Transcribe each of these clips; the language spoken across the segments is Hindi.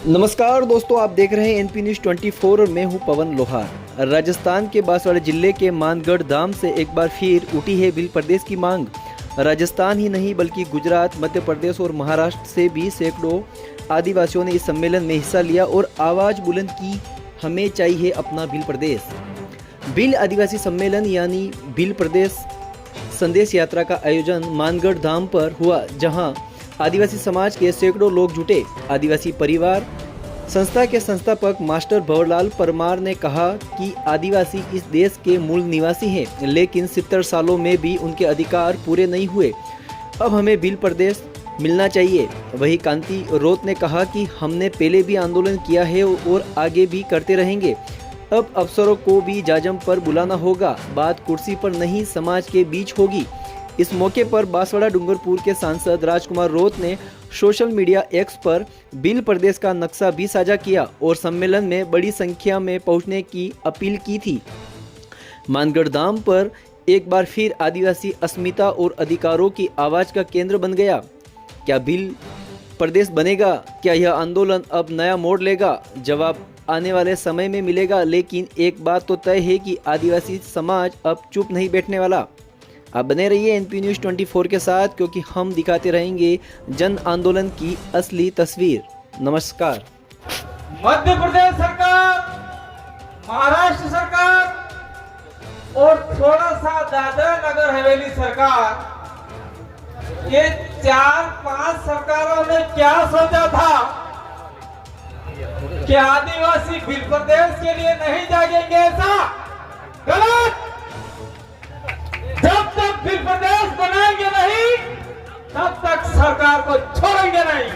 नमस्कार दोस्तों, आप देख रहे हैं एनपी न्यूज़ 24 और मैं हूं पवन लोहार। राजस्थान के बांसवाड़ा जिले के मानगढ़ धाम से एक बार फिर उठी है बिल प्रदेश की मांग। राजस्थान ही नहीं बल्कि गुजरात, मध्य प्रदेश और महाराष्ट्र से भी सैकड़ों आदिवासियों ने इस सम्मेलन में हिस्सा लिया और आवाज़ बुलंद की, हमें चाहिए अपना बिल प्रदेश। बिल आदिवासी सम्मेलन यानी बिल प्रदेश संदेश यात्रा का आयोजन मानगढ़ धाम पर हुआ, जहां आदिवासी समाज के सैकड़ों लोग जुटे। आदिवासी परिवार संस्था के संस्थापक मास्टर भंवरलाल परमार ने कहा कि आदिवासी इस देश के मूल निवासी हैं, लेकिन 70 सालों में भी उनके अधिकार पूरे नहीं हुए। अब हमें बिल प्रदेश मिलना चाहिए। वही कांति रोत ने कहा कि हमने पहले भी आंदोलन किया है और आगे भी करते रहेंगे। अब अफसरों को भी जाजम पर बुलाना होगा, बात कुर्सी पर नहीं समाज के बीच होगी। इस मौके पर बांसवाड़ा डूंगरपुर के सांसद राजकुमार रोत ने सोशल मीडिया एक्स पर बिल प्रदेश का नक्शा भी साझा किया और सम्मेलन में बड़ी संख्या में पहुंचने की अपील की थी। मानगढ़ धाम पर एक बार फिर आदिवासी अस्मिता और अधिकारों की आवाज का केंद्र बन गया। क्या बिल प्रदेश बनेगा? क्या यह आंदोलन अब नया मोड़ लेगा? जवाब आने वाले समय में मिलेगा, लेकिन एक बात तो तय है कि आदिवासी समाज अब चुप नहीं बैठने वाला। आप बने रहिए एनपी न्यूज़ 24 के साथ, क्योंकि हम दिखाते रहेंगे जन आंदोलन की असली तस्वीर। नमस्कार। मध्य प्रदेश सरकार, महाराष्ट्र सरकार और थोड़ा सा दादरा नगर हवेली सरकार, ये 4-5 सरकारों ने क्या सोचा था कि आदिवासी बिल प्रदेश के लिए नहीं जागेंगे? ऐसा गलत। जब तक बिल प्रदेश बनाएंगे नहीं, तब तक सरकार को छोड़ेंगे नहीं।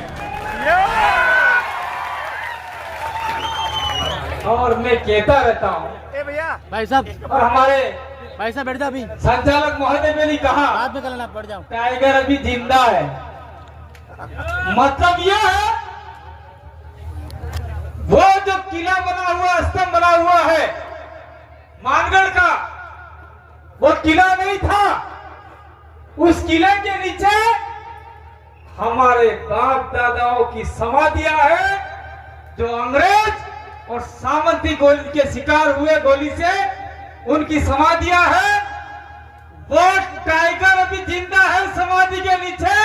और मैं कहता रहता हूँ भैया, भाई साहब, और हमारे भाई साहब बैठ जाओ। अभी संचालक महोदय ने भी कहा, बाद में कल पड़ जाओ, टाइगर अभी जिंदा है। मतलब यह है, वो जो किला बना हुआ, स्तंभ बना हुआ है मानगढ़ का, वो किला नहीं था। उस किले के नीचे हमारे बाप दादाओं की समाधियां है, जो अंग्रेज और सामंती गोली के शिकार हुए, गोली से उनकी समाधियां है। वो टाइगर अभी जिंदा है समाधि के नीचे।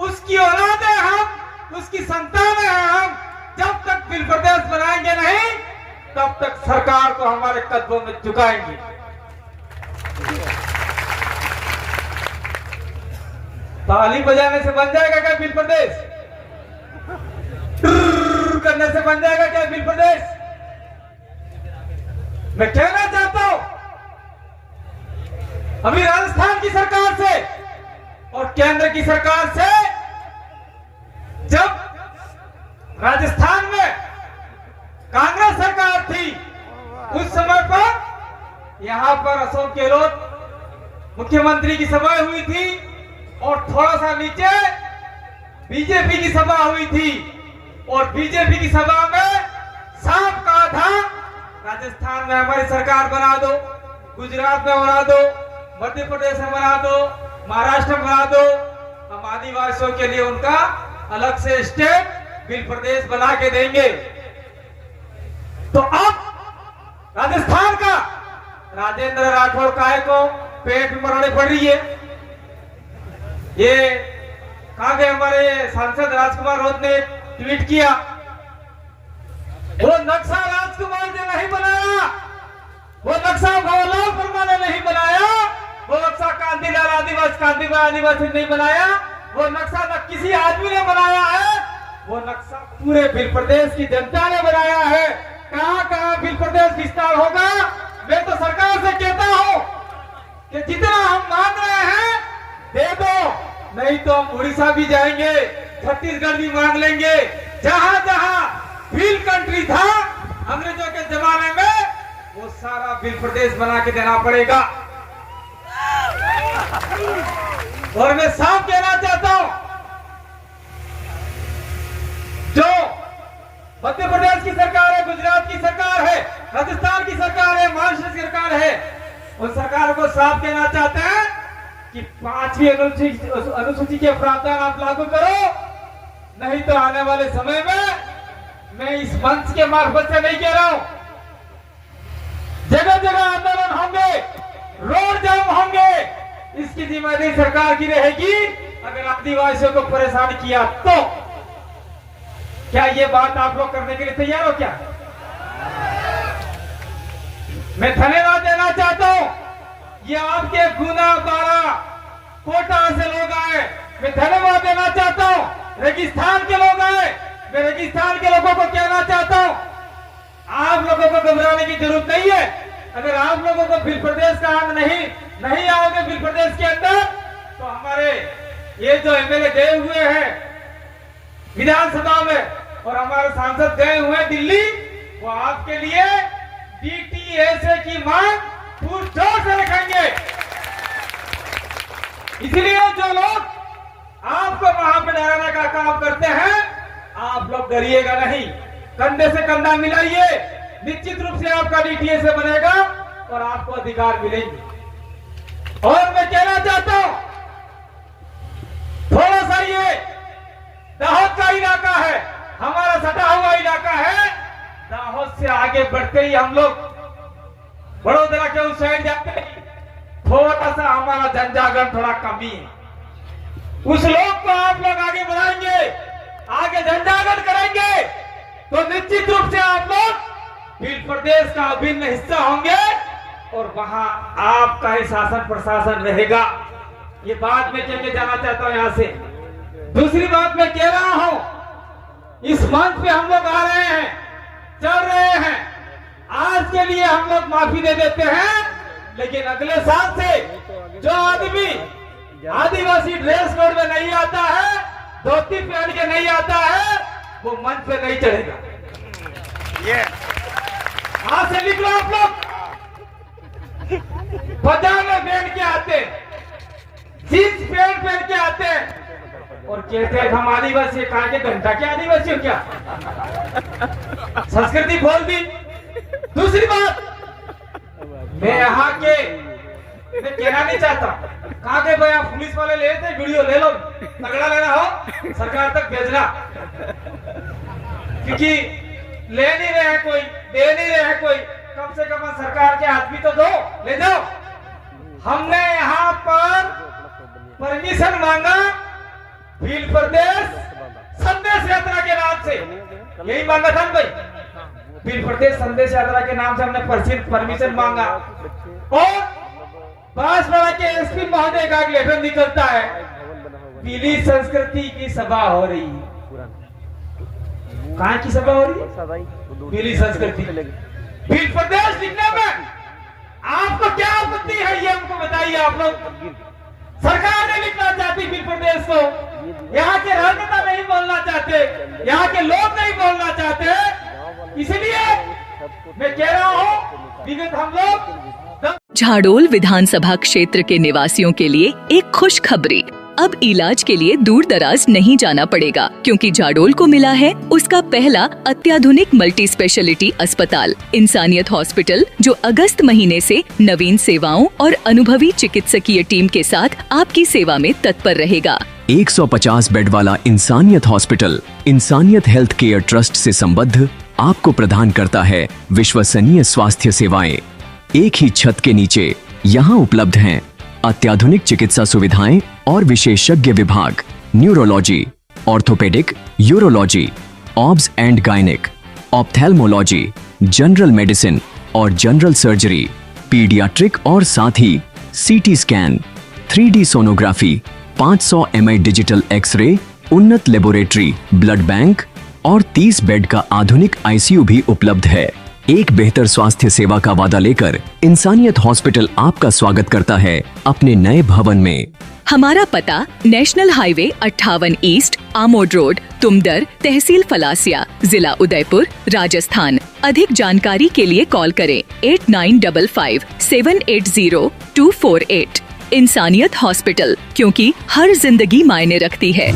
उसकी औलाद है हम, उसकी संतान है हम। जब तक बिल प्रदेश बनाएंगे नहीं, तब तक सरकार को हमारे कदमों में झुकाएंगे। ताली बजाने से बन जाएगा क्या बिल प्रदेश? करने से बन जाएगा क्या बिल प्रदेश? मैं कहना चाहता हूं, अभी राजस्थान की सरकार से और केंद्र की सरकार से, जब राजस्थान में कांग्रेस सरकार थी, उस समय पर यहां पर अशोक गहलोत मुख्यमंत्री की सभा हुई थी और थोड़ा सा नीचे बीजेपी की सभा हुई थी। और बीजेपी की सभा में साफ कहा था, राजस्थान में हमारी सरकार बना दो, गुजरात में बना दो, मध्य प्रदेश में बना दो, महाराष्ट्र में बना दो। हम आदिवासियों के लिए उनका अलग से स्टेट बिल प्रदेश बना के देंगे। तो अब राजस्थान का राजेंद्र राठौड़ काय को पेट में मरने पड़ रही है। ये कहा गए, हमारे सांसद राजकुमार रोत ने ट्वीट किया, वो नक्शा राजकुमार ने नहीं बनाया, वो नक्शा भंवरलाल परमार ने नहीं बनाया, वो नक्शा कांतिलाल आदिवासी ने नहीं बनाया, वो नक्शा न किसी आदमी ने बनाया है, वो नक्शा पूरे बिल प्रदेश की जनता ने बनाया है। कहां कहां बिल प्रदेश विस्तार होगा? मैं तो सरकार से कहता हूं कि जितना हम मांग रहे हैं दे दो, नहीं तो हम उड़ीसा भी जाएंगे, छत्तीसगढ़ भी मांग लेंगे। जहां जहां बिल कंट्री था अंग्रेजों के जमाने में, वो सारा बिल प्रदेश बना के देना पड़ेगा। और मैं साफ कहना चाहता हूं, जो मध्य प्रदेश की सरकार है, गुजरात की सरकार है, राजस्थान की सरकार है, महाराष्ट्र की सरकार है, उन सरकार को साफ कहना चाहते हैं कि 5वीं अनुसूची के प्रावधान आप लागू करो, नहीं तो आने वाले समय में मैं इस मंच के मार्फत से नहीं कह रहा हूं। जगह जगह आंदोलन होंगे, रोड जाम होंगे, इसकी जिम्मेदारी सरकार की रहेगी। अगर आदिवासियों को परेशान किया तो क्या ये बात आप लोग करने के लिए तैयार हो क्या? मैं धन्यवाद देना चाहता हूं, ये आपके गुना बारा कोटा से लोग आए, मैं धन्यवाद देना चाहता हूं। रेगिस्तान के लोग आए, मैं रेगिस्तान के लोगों को कहना चाहता हूं, आप लोगों को घबराने की जरूरत नहीं है। अगर आप लोगों को भील प्रदेश का अंग नहीं आओगे भील प्रदेश के अंदर, तो हमारे ये जो एमएलए गए हुए हैं विधानसभा में और हमारे सांसद गए हुए हैं दिल्ली, वो आपके लिए डीटीएसए की मांग पुरजोर से रखेंगे। इसलिए जो लोग आपको वहां पर डराने का काम करते हैं, आप लोग डरिएगा नहीं, कंधे से कंधा मिलाइए, निश्चित रूप से आपका डीटीएसए बनेगा और आपको अधिकार मिलेंगे। और मैं कहना चाहता हूं, थोड़ा सा ये दाहोद का इलाका है, हमारा सटा हुआ इलाका है। दाहोद से आगे बढ़ते ही हम लोग बड़ोदरा के उस साइड जाते हैं, थोड़ा सा हमारा जनजागरण थोड़ा कमी है। उस लोग को आप लोग आगे बढ़ाएंगे, आगे जनजागरण करेंगे, तो निश्चित रूप से आप लोग भील प्रदेश का अभिन्न हिस्सा होंगे और वहां आपका ही शासन प्रशासन रहेगा। ये बात मैं कह के जाना चाहता हूं यहां से। दूसरी बात मैं कह रहा हूं, इस मंच पे हम लोग आ रहे हैं, चल रहे हैं, आज के लिए हम लोग माफी दे देते हैं, लेकिन अगले साल से जो आदमी आदिवासी ड्रेस कोड में नहीं आता है, धोती पहन के नहीं आता है, वो मंच पे नहीं चढ़ेगा। आज से लिख लो आप लोग, पजामे पहन के आते, जींस पैंट पहन के आते और कहते हैं हम आदिवासी। कहा के घंटा के आदिवासी हो क्या? संस्कृति बोल दी। दूसरी बात, मैं यहाँ के मैं कहना नहीं चाहता, कहा के भाई आप पुलिस वाले ले थे, वीडियो ले लो, तगड़ा लेना हो सरकार तक भेजना, क्योंकि ले नहीं रहे हैं कोई, दे नहीं रहे हैं कोई, कम से कम सरकार के हाथ भी तो दो, ले जाओ। हमने यहाँ पर परमिशन मांगा भील प्रदेश संदेश यात्रा के नाम से, यही मांगा था भाई, भील प्रदेश संदेश यात्रा के नाम से हमने परमिशन मांगा और बांसवाड़ा के एसपी महोदय का एक लेटर निकलता है, पीली संस्कृति की सभा हो रही है। कहाँ की सभा हो रही है? पीली संस्कृति। भील प्रदेश लिखने में आपको क्या आपत्ति है, ये हमको बताइए। आप लोग, सरकार नहीं लिखना चाहती भील प्रदेश को, यहाँ के राजनेता नहीं बोलना चाहते, यहाँ के लोग नहीं बोलना चाहते, इसलिए मैं कह रहा हूँ विगत हम लोग झाडोल विधानसभा क्षेत्र के निवासियों के लिए एक खुशखबरी। अब इलाज के लिए दूर दराज नहीं जाना पड़ेगा, क्योंकि झाडोल को मिला है उसका पहला अत्याधुनिक मल्टी स्पेशलिटी अस्पताल इंसानियत हॉस्पिटल, जो अगस्त महीने से नवीन सेवाओं और अनुभवी चिकित्सकीय टीम के साथ आपकी सेवा में तत्पर रहेगा। 150 बेड वाला इंसानियत हॉस्पिटल इंसानियत हेल्थ केयर ट्रस्ट से संबद्ध आपको प्रदान करता है विश्वसनीय स्वास्थ्य सेवाएं। एक ही छत के नीचे यहाँ उपलब्ध हैं अत्याधुनिक चिकित्सा सुविधाएं और विशेषज्ञ विभाग, neurology, orthopaedic, urology, obs and gynaec, ophthalmology, general medicine और जनरल सर्जरी, पीडियाट्रिक और साथ ही CT scan, 3D sonography, 500 ml digital X ray, उन्नत लेबोरेटरी, ब्लड बैंक और 30 बेड का आधुनिक आईसीयू भी उपलब्ध है। एक बेहतर स्वास्थ्य सेवा का वादा लेकर इंसानियत हॉस्पिटल आपका स्वागत करता है अपने नए भवन में। हमारा पता नेशनल हाईवे 58 ईस्ट, आमोड रोड, तुमदर, तहसील फलासिया, जिला उदयपुर, राजस्थान। अधिक जानकारी के लिए कॉल करें 8955 780 248। इंसानियत हॉस्पिटल, क्योंकि हर जिंदगी मायने रखती है।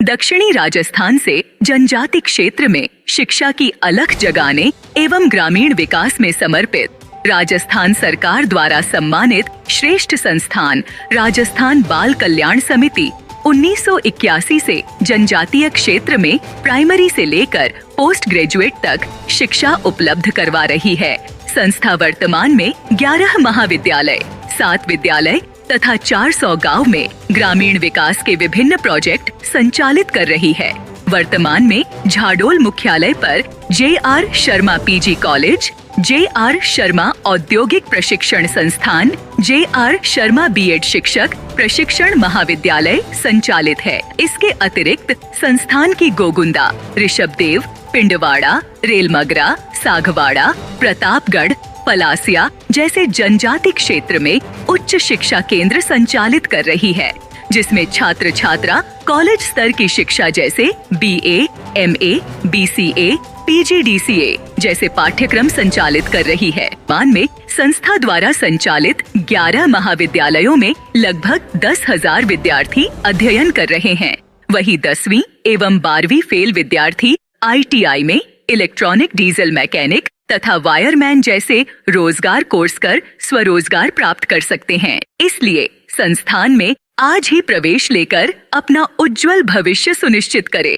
दक्षिणी राजस्थान से जनजाति क्षेत्र में शिक्षा की अलख जगाने एवं ग्रामीण विकास में समर्पित राजस्थान सरकार द्वारा सम्मानित श्रेष्ठ संस्थान राजस्थान बाल कल्याण समिति 1981 से जनजातीय क्षेत्र में प्राइमरी से लेकर पोस्ट ग्रेजुएट तक शिक्षा उपलब्ध करवा रही है। संस्था वर्तमान में 11 महाविद्यालय, 7 विद्यालय तथा 400 गांव में ग्रामीण विकास के विभिन्न प्रोजेक्ट संचालित कर रही है। वर्तमान में झाडोल मुख्यालय पर JR Sharma PG college, JR Sharma औद्योगिक प्रशिक्षण संस्थान, JR शर्मा B.Ed शिक्षक प्रशिक्षण महाविद्यालय संचालित है। इसके अतिरिक्त संस्थान की गोगुंदा, ऋषभदेव, पिंडवाड़ा, रेलमगरा, सागवाड़ा, प्रतापगढ़, पलासिया जैसे जनजाति क्षेत्र में उच्च शिक्षा केंद्र संचालित कर रही है, जिसमें छात्र छात्रा कॉलेज स्तर की शिक्षा जैसे BA, MA, BCA, PGDCA जैसे पाठ्यक्रम संचालित कर रही है। वर्तमान में संस्था द्वारा संचालित 11 महाविद्यालयों में लगभग 10,000 विद्यार्थी अध्ययन कर रहे हैं। वही 10वीं एवं 12वीं फेल विद्यार्थी ITI में इलेक्ट्रॉनिक डीजल मैकेनिक तथा वायरमैन जैसे रोजगार कोर्स कर स्वरोजगार प्राप्त कर सकते हैं। इसलिए संस्थान में आज ही प्रवेश लेकर अपना उज्जवल भविष्य सुनिश्चित करें।